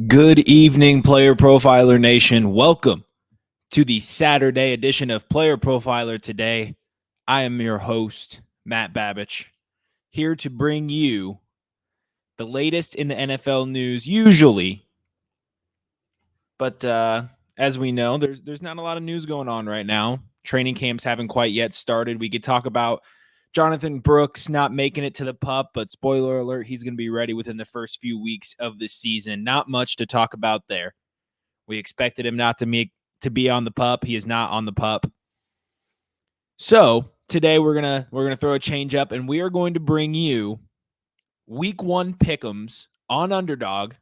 Good evening, Player Profiler Nation. Welcome to the Saturday edition of Player Profiler today. I am your host, Matt Babich, here to bring you the latest in the NFL news, usually. But as we know, there's not a lot of news going on right now. Training camps haven't quite yet started. We could talk about Jonathan Brooks not making it to the PUP, but spoiler alert, he's going to be ready within the first few weeks of the season. Not much to talk about there. We expected him not to be on the PUP. He is not on the PUP. So today we're gonna throw a change up, and we are going to bring you Week 1 pick'ems on Underdog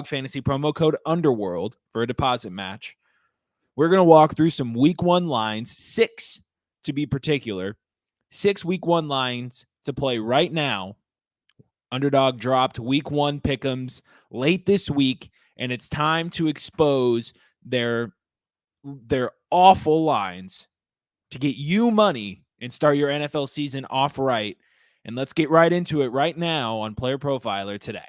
Fantasy promo code Underworld for a deposit match. We're gonna walk through some Week 1 lines, 6 to be particular, 6 Week 1 lines to play right now. Underdog dropped Week 1 pick'ems late this week, and it's time to expose their awful lines to get you money and start your NFL season off right. And let's get right into it right now on Player Profiler today.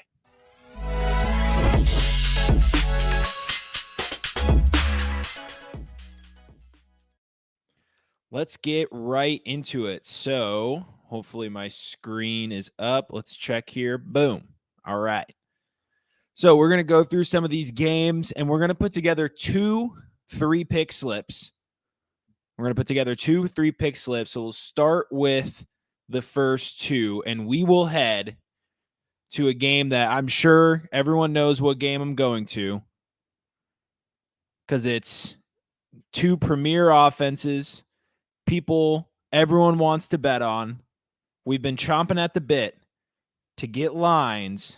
Let's get right into it. So hopefully my screen is up. Let's check here. Boom. All right. So we're going to go through some of these games, and we're going to put together 2 3-pick slips. We're going to put together 2 3-pick slips. So we'll start with the first 2, and we will head to a game that I'm sure everyone knows what game I'm going to, because it's 2 premier offenses. Everyone wants to bet on. We've been chomping at the bit to get lines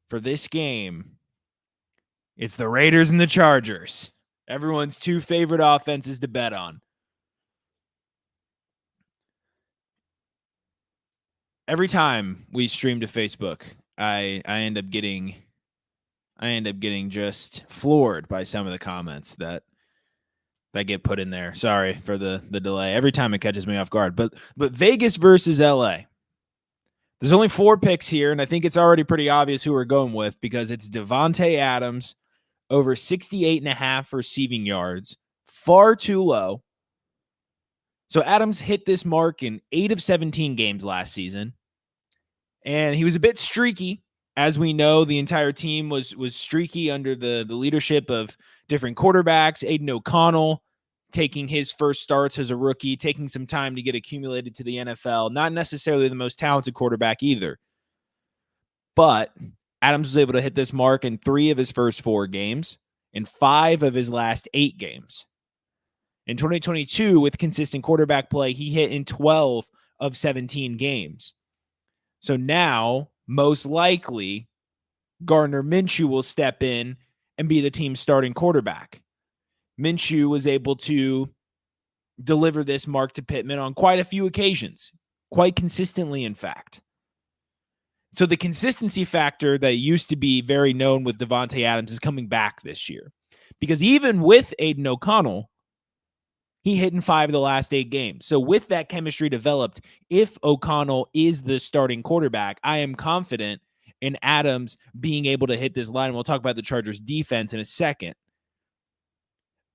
for this game. It's the Raiders and the Chargers. Everyone's 2 favorite offenses to bet on. Every time we stream to Facebook, I end up getting just floored by some of the comments that get put in there. Sorry for the delay. Every time it catches me off guard. But Vegas versus LA. There's only 4 picks here, and I think it's already pretty obvious who we're going with because it's Davante Adams over 68.5 receiving yards. Far too low. So Adams hit this mark in 8 of 17 games last season. And he was a bit streaky. As we know, the entire team was streaky under the leadership of different quarterbacks. Aiden O'Connell taking his first starts as a rookie, taking some time to get accumulated to the NFL. Not necessarily the most talented quarterback either. But Adams was able to hit this mark in 3 of his first 4 games and 5 of his last 8 games. In 2022, with consistent quarterback play, he hit in 12 of 17 games. So now, most likely, Gardner Minshew will step in and be the team's starting quarterback. Minshew was able to deliver this mark to Pittman on quite a few occasions, quite consistently, in fact. So the consistency factor that used to be very known with Davante Adams is coming back this year. Because even with Aiden O'Connell, he hit in 5 of the last 8 games. So with that chemistry developed, if O'Connell is the starting quarterback, I am confident in Adams being able to hit this line. We'll talk about the Chargers defense in a second.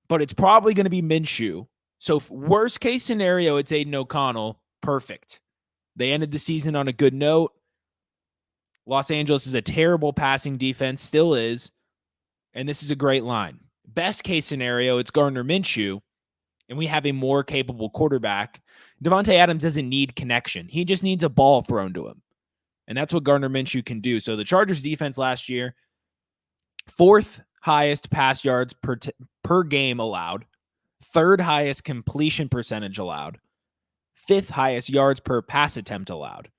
But it's probably going to be Minshew. So worst case scenario, it's Aiden O'Connell. Perfect. They ended the season on a good note. Los Angeles is a terrible passing defense, still is. And this is a great line. Best case scenario, it's Gardner Minshew. And we have a more capable quarterback. Davante Adams doesn't need connection. He just needs a ball thrown to him. And that's what Gardner Minshew can do. So the Chargers defense last year, 4th highest pass yards per game allowed, 3rd highest completion percentage allowed, 5th highest yards per pass attempt allowed.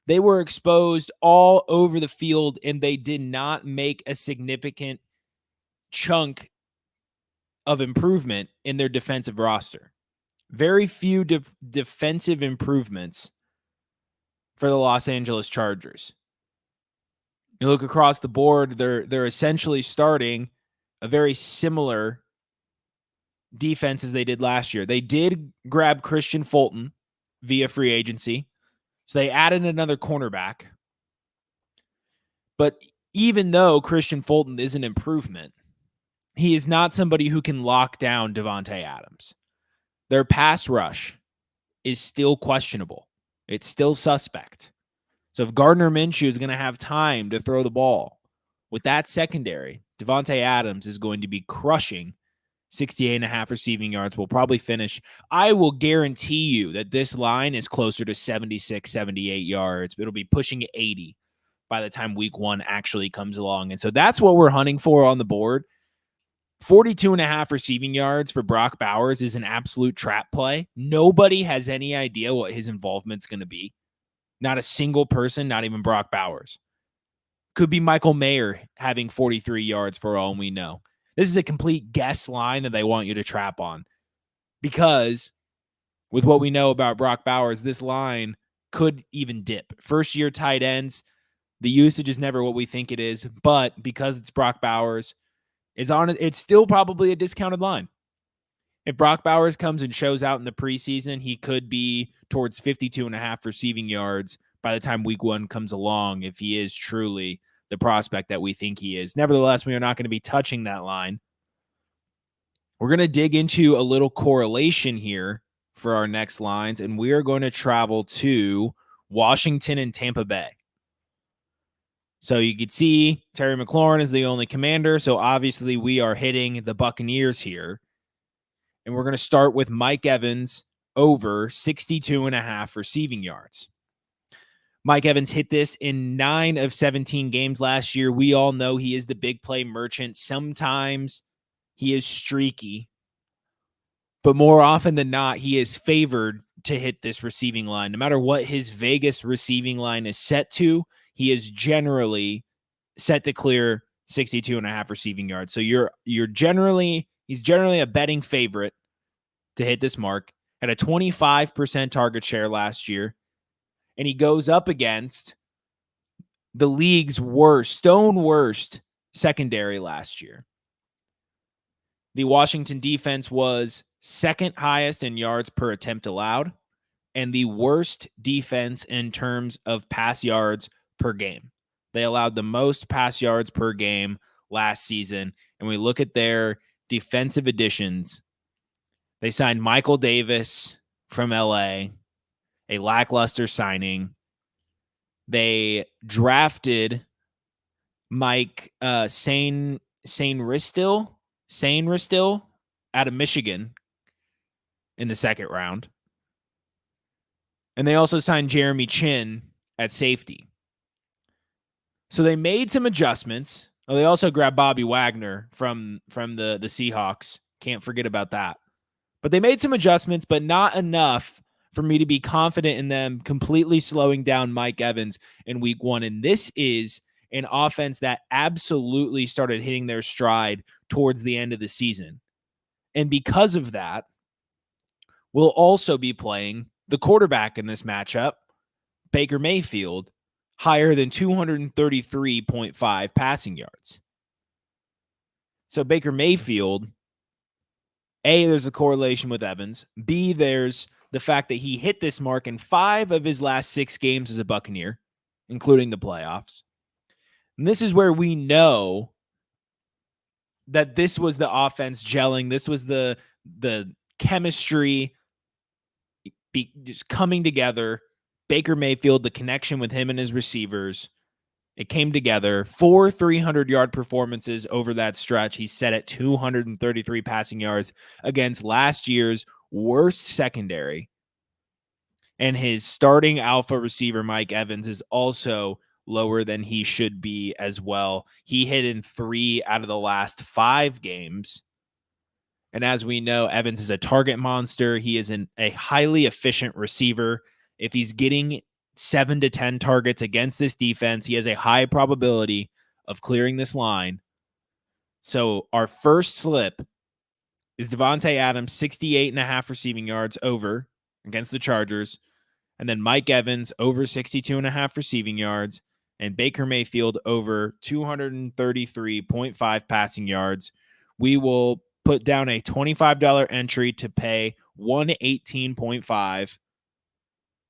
They were exposed all over the field, and they did not make a significant chunk of improvement in their defensive roster. Very few defensive improvements for the Los Angeles Chargers. You look across the board, they're essentially starting a very similar defense as they did last year. They did grab Christian Fulton via free agency. So they added another cornerback. But even though Christian Fulton is an improvement, he is not somebody who can lock down Davante Adams. Their pass rush is still questionable. It's still suspect. So if Gardner Minshew is going to have time to throw the ball with that secondary, Davante Adams is going to be crushing 68.5 receiving yards. Will probably finish. I will guarantee you that this line is closer to 76, 78 yards. It'll be pushing 80 by the time week 1 actually comes along. And so that's what we're hunting for on the board. 42.5 receiving yards for Brock Bowers is an absolute trap play. Nobody has any idea what his involvement's going to be. Not a single person, not even Brock Bowers. Could be Michael Mayer having 43 yards for all we know. This is a complete guess line that they want you to trap on. Because with what we know about Brock Bowers, this line could even dip. First-year tight ends, the usage is never what we think it is. But because it's Brock Bowers, it's still probably a discounted line. If Brock Bowers comes and shows out in the preseason, he could be towards 52.5 receiving yards by the time week 1 comes along, if he is truly the prospect that we think he is. Nevertheless, we are not going to be touching that line. We're going to dig into a little correlation here for our next lines, and we are going to travel to Washington and Tampa Bay. So you can see Terry McLaurin is the only commander, so obviously we are hitting the Buccaneers here. And we're going to start with Mike Evans over 62.5 receiving yards. Mike Evans hit this in 9 of 17 games last year. We all know he is the big play merchant. Sometimes he is streaky, but more often than not, he is favored to hit this receiving line. No matter what his Vegas receiving line is set to, he is generally set to clear 62.5 receiving yards. So he's generally a betting favorite to hit this mark. Had a 25% target share last year. And he goes up against the league's worst secondary last year. The Washington defense was second highest in yards per attempt allowed and the worst defense in terms of pass yards per game. They allowed the most pass yards per game last season. And we look at their defensive additions. They signed Michael Davis from LA, a lackluster signing. They drafted Mike Sane Ristil out of Michigan in the second round. And they also signed Jeremy Chin at safety. So they made some adjustments. Oh, they also grabbed Bobby Wagner from the Seahawks. Can't forget about that. But they made some adjustments, but not enough for me to be confident in them completely slowing down Mike Evans in week 1. And this is an offense that absolutely started hitting their stride towards the end of the season. And because of that, we'll also be playing the quarterback in this matchup, Baker Mayfield, higher than 233.5 passing yards. So Baker Mayfield, A, there's a correlation with Evans. B, there's the fact that he hit this mark in 5 of his last 6 games as a Buccaneer, including the playoffs. And this is where we know that this was the offense gelling. This was the chemistry just coming together. Baker Mayfield, the connection with him and his receivers, it came together. 4 300-yard performances over that stretch. He's set at 233 passing yards against last year's worst secondary. And his starting alpha receiver, Mike Evans, is also lower than he should be as well. He hit in 3 out of the last 5 games. And as we know, Evans is a target monster. He is a highly efficient receiver. If he's getting 7 to 10 targets against this defense, he has a high probability of clearing this line. So our first slip is Davante Adams, 68.5 receiving yards over against the Chargers. And then Mike Evans over 62.5 receiving yards. And Baker Mayfield over 233.5 passing yards. We will put down a $25 entry to pay 118.5.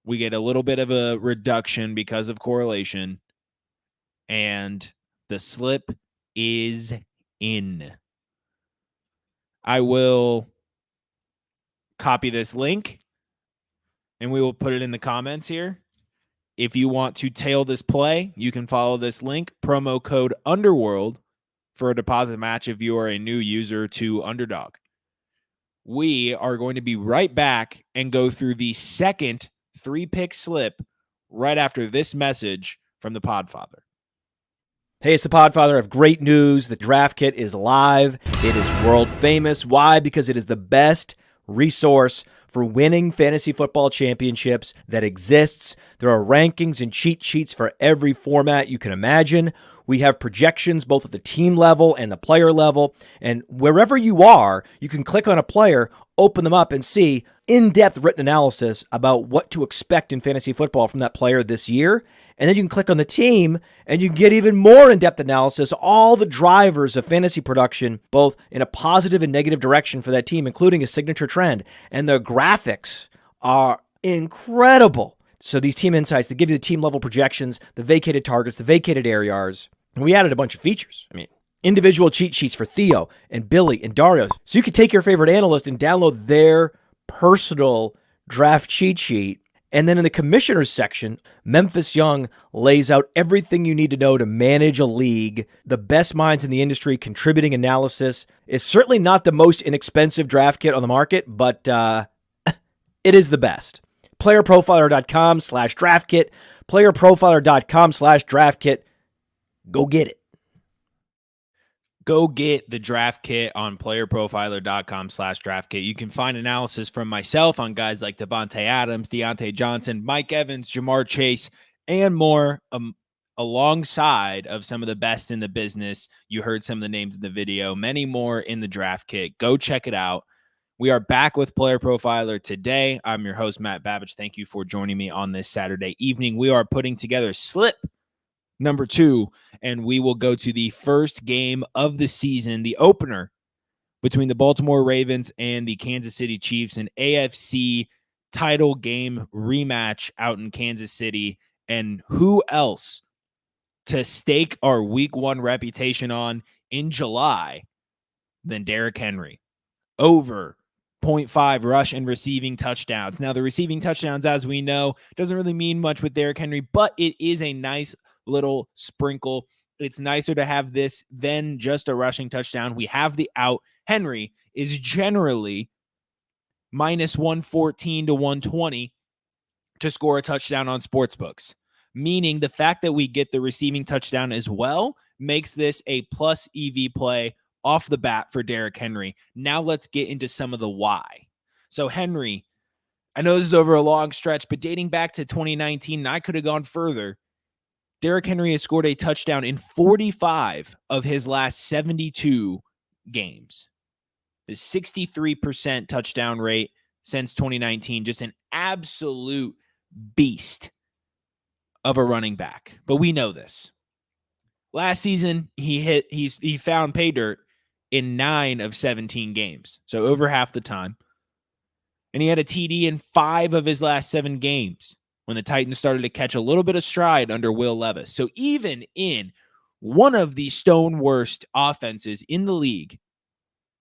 We get a little bit of a reduction because of correlation. And The slip is in. I will copy this link and we will put it in the comments here. If you want to tail this play, you can follow this link, promo code Underworld, for a deposit match if you are a new user to Underdog. We are going to be right back and go through the second 3-pick slip right after this message from the Podfather. Hey, it's the Podfather. I have great news. The draft kit is live. It is world famous. Why? Because it is the best resource for winning fantasy football championships that exists. There are rankings and cheat sheets for every format you can imagine. We have projections both at the team level and the player level. And wherever you are, you can click on a player, open them up, and see in-depth written analysis about what to expect in fantasy football from that player this year. And then you can click on the team and you can get even more in-depth analysis, all the drivers of fantasy production, both in a positive and negative direction for that team, including a signature trend. And the graphics are incredible. So these team insights, they give you the team level projections, the vacated targets, the vacated ARs. And we added a bunch of features. I mean, individual cheat sheets for Theo and Billy and Dario. So you could take your favorite analyst and download their personal draft cheat sheet. And then in the commissioners section, Memphis Young lays out everything you need to know to manage a league. The best minds in the industry contributing analysis. It's certainly not the most inexpensive draft kit on the market, but it is the best. PlayerProfiler.com/draft kit. PlayerProfiler.com/draft kit. Go get it. Go get the draft kit on playerprofiler.com/draft kit. You can find analysis from myself on guys like Devontae Adams, Deontay Johnson, Mike Evans, Jamar Chase, and more, alongside of some of the best in the business. You heard some of the names in the video, many more in the draft kit. Go check it out. We are back with Player Profiler today. I'm your host, Matt Babich. Thank you for joining me on this Saturday evening. We are putting together slip number 2, and we will go to the first game of the season, the opener between the Baltimore Ravens and the Kansas City Chiefs, an AFC title game rematch out in Kansas City. And who else to stake our week 1 reputation on in July than Derrick Henry? Over 0.5 rush and receiving touchdowns. Now, the receiving touchdowns, as we know, doesn't really mean much with Derrick Henry, but it is a nice little sprinkle. It's nicer to have this than just a rushing touchdown. We have the out. Henry is generally minus 114 to 120 to score a touchdown on sportsbooks, meaning the fact that we get the receiving touchdown as well makes this a plus EV play off the bat for Derrick Henry. Now let's get into some of the why. So Henry, I know this is over a long stretch, but dating back to 2019, and I could have gone further, Derrick Henry has scored a touchdown in 45 of his last 72 games. His 63% touchdown rate since 2019, just an absolute beast of a running back. But we know this. Last season, he found pay dirt in 9 of 17 games, so over half the time. And he had a TD in 5 of his last 7 games when the Titans started to catch a little bit of stride under Will Levis. So even in one of the stone worst offenses in the league,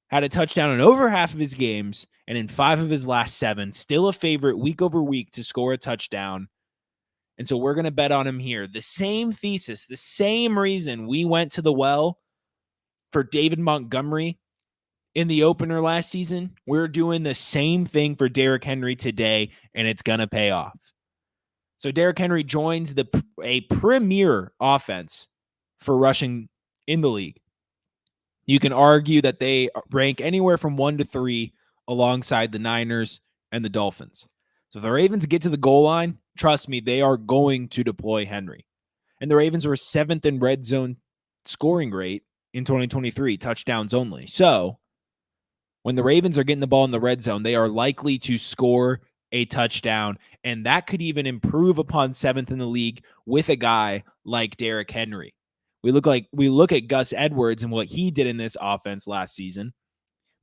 had a touchdown in over half of his games, and in 5 of his last 7, still a favorite week over week to score a touchdown. And so we're going to bet on him here. The same thesis, the same reason we went to the well for David Montgomery in the opener last season, we're doing the same thing for Derrick Henry today, and it's going to pay off. So Derrick Henry joins a premier offense for rushing in the league. You can argue that they rank anywhere from 1 to 3 alongside the Niners and the Dolphins. So if the Ravens get to the goal line, trust me, they are going to deploy Henry. And the Ravens were 7th in red zone scoring rate in 2023, touchdowns only. So when the Ravens are getting the ball in the red zone, they are likely to score a touchdown, and that could even improve upon 7th in the league with a guy like Derrick Henry. We look at Gus Edwards and what he did in this offense last season.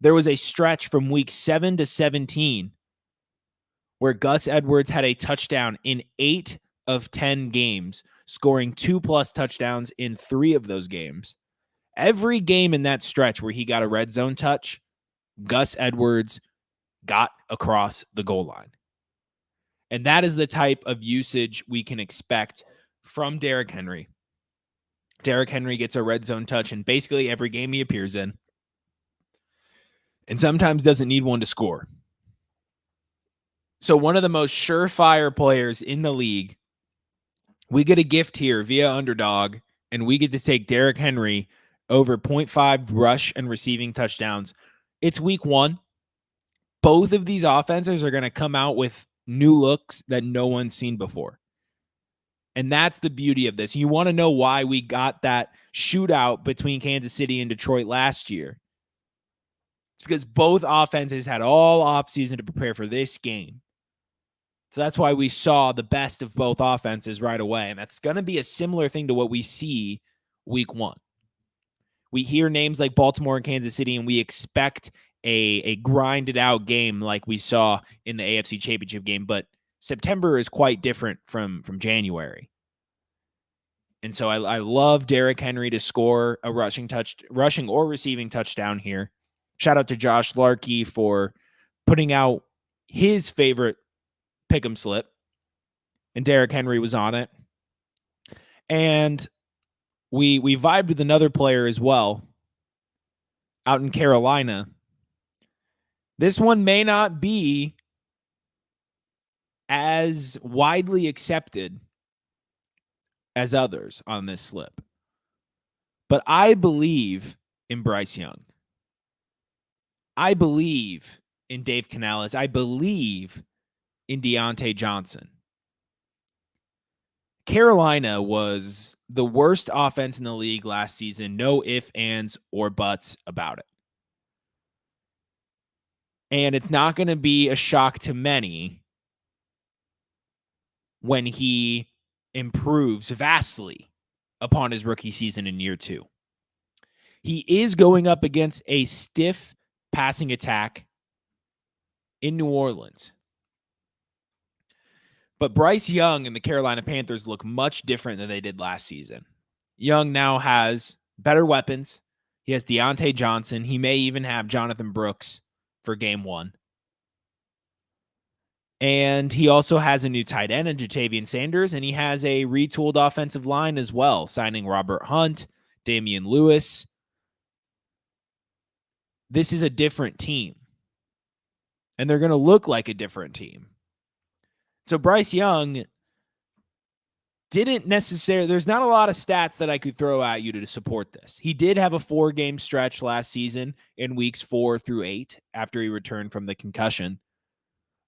There was a stretch from week 7 to 17 where Gus Edwards had a touchdown in 8 of 10 games, scoring 2+ touchdowns in 3 of those games. Every game in that stretch where he got a red zone touch, Gus Edwards got across the goal line. And that is the type of usage we can expect from Derrick Henry. Derrick Henry gets a red zone touch in basically every game he appears in, and sometimes doesn't need one to score. So one of the most surefire players in the league, we get a gift here via Underdog, and we get to take Derrick Henry over 0.5 rush and receiving touchdowns. It's week 1. Both of these offenses are going to come out with new looks that no one's seen before. And that's the beauty of this. You want to know why we got that shootout between Kansas City and Detroit last year. It's because both offenses had all offseason to prepare for this game. So that's why we saw the best of both offenses right away. And that's going to be a similar thing to what we see week 1. We hear names like Baltimore and Kansas City, and we expect a grinded out game like we saw in the AFC Championship game. But September is quite different from January. And so I love Derrick Henry to score a rushing or receiving touchdown here. Shout out to Josh Larkey for putting out his favorite pick'em slip, and Derrick Henry was on it. And we vibed with another player as well out in Carolina. This one may not be as widely accepted as others on this slip, but I believe in Bryce Young. I believe in Dave Canales. I believe in Deontay Johnson. Carolina was the worst offense in the league last season. No ifs, ands, or buts about it. And it's not going to be a shock to many when he improves vastly upon his rookie season in year 2. He is going up against a stiff passing attack in New Orleans. But Bryce Young and the Carolina Panthers look much different than they did last season. Young now has better weapons. He has Deontay Johnson. He may even have Jonathan Brooks for game 1. And he also has a new tight end in Jatavian Sanders, and he has a retooled offensive line as well, signing Robert Hunt, Damian Lewis. This is a different team, and they're going to look like a different team. So Bryce Young didn't necessarily, there's not a lot of stats that I could throw at you to support this. He did have a 4-game stretch last season in weeks 4 through 8 after he returned from the concussion,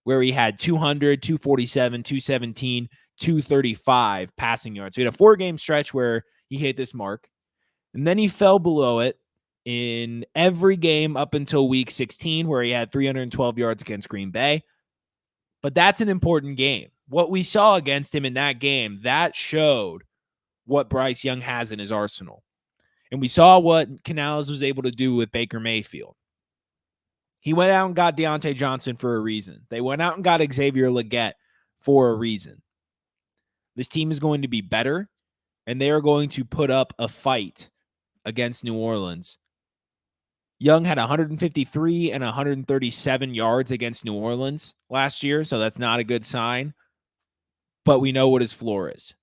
where he had 200, 247, 217, 235 passing yards. So he had a 4-game stretch where he hit this mark, and then he fell below it in every game up until week 16, where he had 312 yards against Green Bay. But that's an important game. What we saw against him in that game, that showed what Bryce Young has in his arsenal. And we saw what Canales was able to do with Baker Mayfield. He went out and got Deontay Johnson for a reason. They went out and got Xavier Legette for a reason. This team is going to be better, and they are going to put up a fight against New Orleans. Young had 153 and 137 yards against New Orleans last year, so that's not a good sign. But we know what his floor is.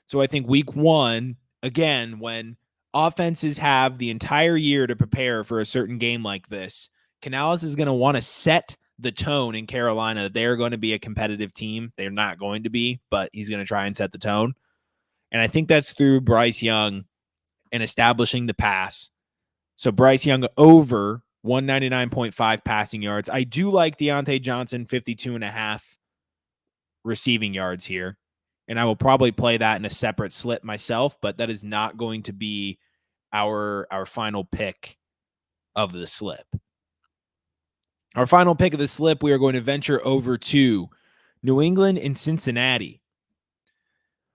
So I think week 1, again, when offenses have the entire year to prepare for a certain game like this, Canales is going to want to set the tone in Carolina. They're going to be a competitive team. They're not going to be, but he's going to try and set the tone. And I think that's through Bryce Young and establishing the pass. So Bryce Young over 199.5 passing yards. I do like Deontay Johnson 52.5 receiving yards here. And I will probably play that in a separate slip myself, but that is not going to be our final pick of the slip. Our final pick of the slip, we are going to venture over to New England and Cincinnati.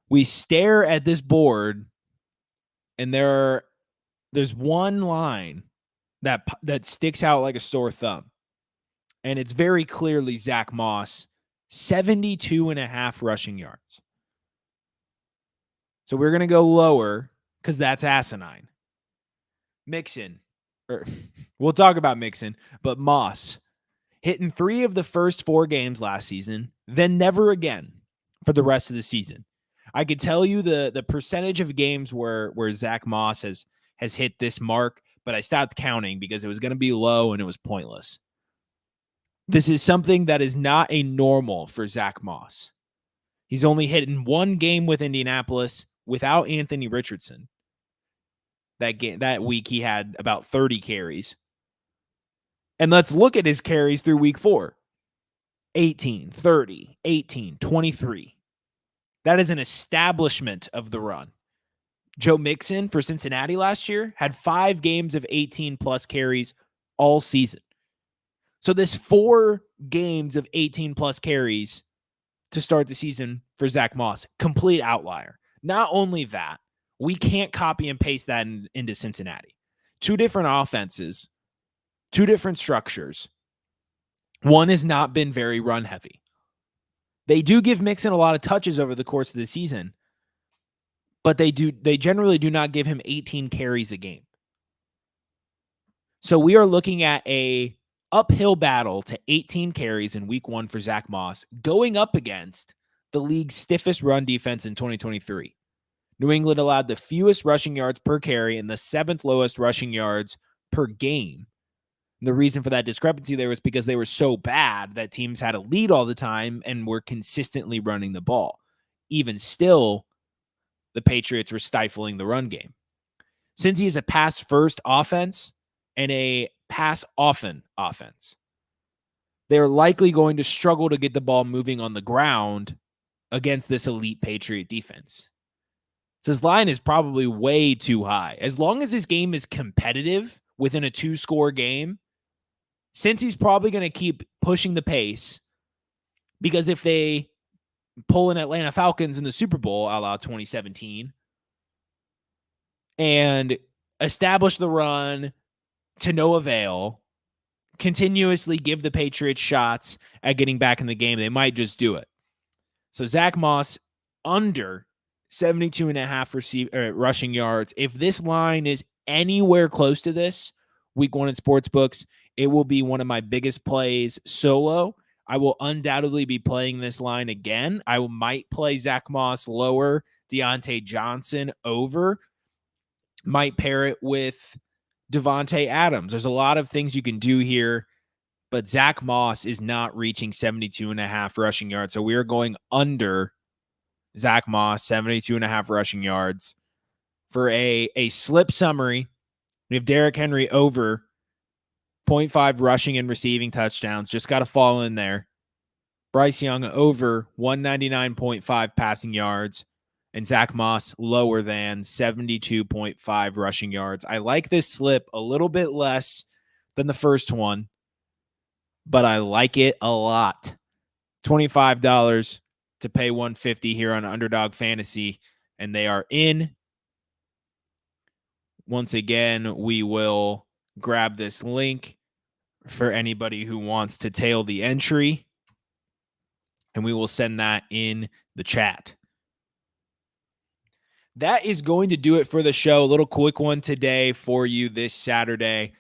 We stare at this board, and there's one line that sticks out like a sore thumb. And it's very clearly Zach Moss, 72.5 rushing yards. So we're going to go lower because that's asinine. Mixon, we'll talk about Mixon, but Moss hitting 3 of the first 4 games last season, then never again for the rest of the season. I could tell you the percentage of games where Zach Moss has hit this mark, but I stopped counting because it was going to be low and it was pointless. This is something that is not a normal for Zach Moss. He's only hit in 1 game with Indianapolis without Anthony Richardson. That week he had about 30 carries. And let's look at his carries through week 4. 18, 30, 18, 23. That is an establishment of the run. Joe Mixon for Cincinnati last year had 5 games of 18-plus carries all season. So this 4 games of 18-plus carries to start the season for Zach Moss, complete outlier. Not only that, we can't copy and paste that into Cincinnati. 2 different offenses, 2 different structures. One has not been very run heavy. They do give Mixon a lot of touches over the course of the season, but they generally do not give him 18 carries a game. So we are looking at a uphill battle to 18 carries in week 1 for Zach Moss, going up against the league's stiffest run defense in 2023. New England allowed the fewest rushing yards per carry and the 7th lowest rushing yards per game. And the reason for that discrepancy there was because they were so bad that teams had a lead all the time and were consistently running the ball. Even still, the Patriots were stifling the run game. Since he is a pass-first offense and a pass-often offense, they're likely going to struggle to get the ball moving on the ground against this elite Patriot defense. So his line is probably way too high. As long as this game is competitive within a 2-score game, since he's probably going to keep pushing the pace, because if they pull in Atlanta Falcons in the Super Bowl, a la 2017, and establish the run to no avail, continuously give the Patriots shots at getting back in the game, they might just do it. So Zach Moss under 72.5 rushing yards. If this line is anywhere close to this week 1 in sportsbooks, it will be one of my biggest plays solo. I will undoubtedly be playing this line again. I might play Zach Moss lower, Deontay Johnson over, might pair it with Devontae Adams. There's a lot of things you can do here, but Zach Moss is not reaching 72.5 rushing yards. So we are going under Zach Moss, 72.5 rushing yards. For a slip summary, we have Derrick Henry over 0.5 rushing and receiving touchdowns. Just got to fall in there. Bryce Young over 199.5 passing yards. And Zach Moss lower than 72.5 rushing yards. I like this slip a little bit less than the first one, but I like it a lot. $25 to pay $150 here on Underdog Fantasy, and they are in. Once again, we will grab this link for anybody who wants to tail the entry, and we will send that in the chat. That is going to do it for the show. A little quick one today for you this Saturday.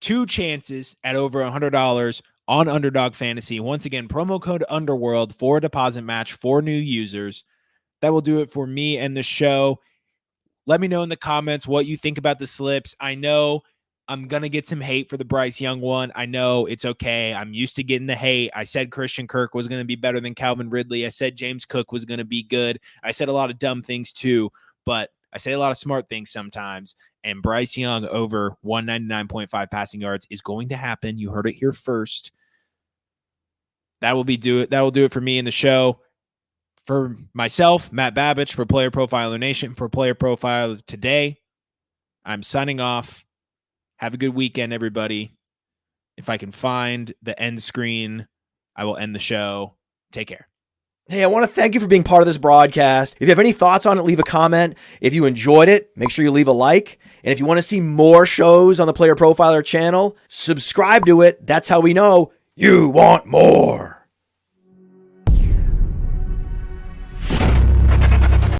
2 chances at over $100 on Underdog Fantasy. Once again, promo code Underworld for a deposit match for new users. That will do it for me and the show. Let me know in the comments what you think about the slips. I know I'm going to get some hate for the Bryce Young one. I know it's okay. I'm used to getting the hate. I said Christian Kirk was going to be better than Calvin Ridley. I said James Cook was going to be good. I said a lot of dumb things too, but I say a lot of smart things sometimes. And Bryce Young over 199.5 passing yards is going to happen. You heard it here first. That will do it for me in the show. For myself, Matt Babich, for Player Profiler Nation, for Player Profiler today, I'm signing off. Have a good weekend, everybody. If I can find the end screen, I will end the show. Take care. Hey, I want to thank you for being part of this broadcast. If you have any thoughts on it, leave a comment. If you enjoyed it, make sure you leave a like. And if you want to see more shows on the Player Profiler channel, subscribe to it. That's how we know you want more.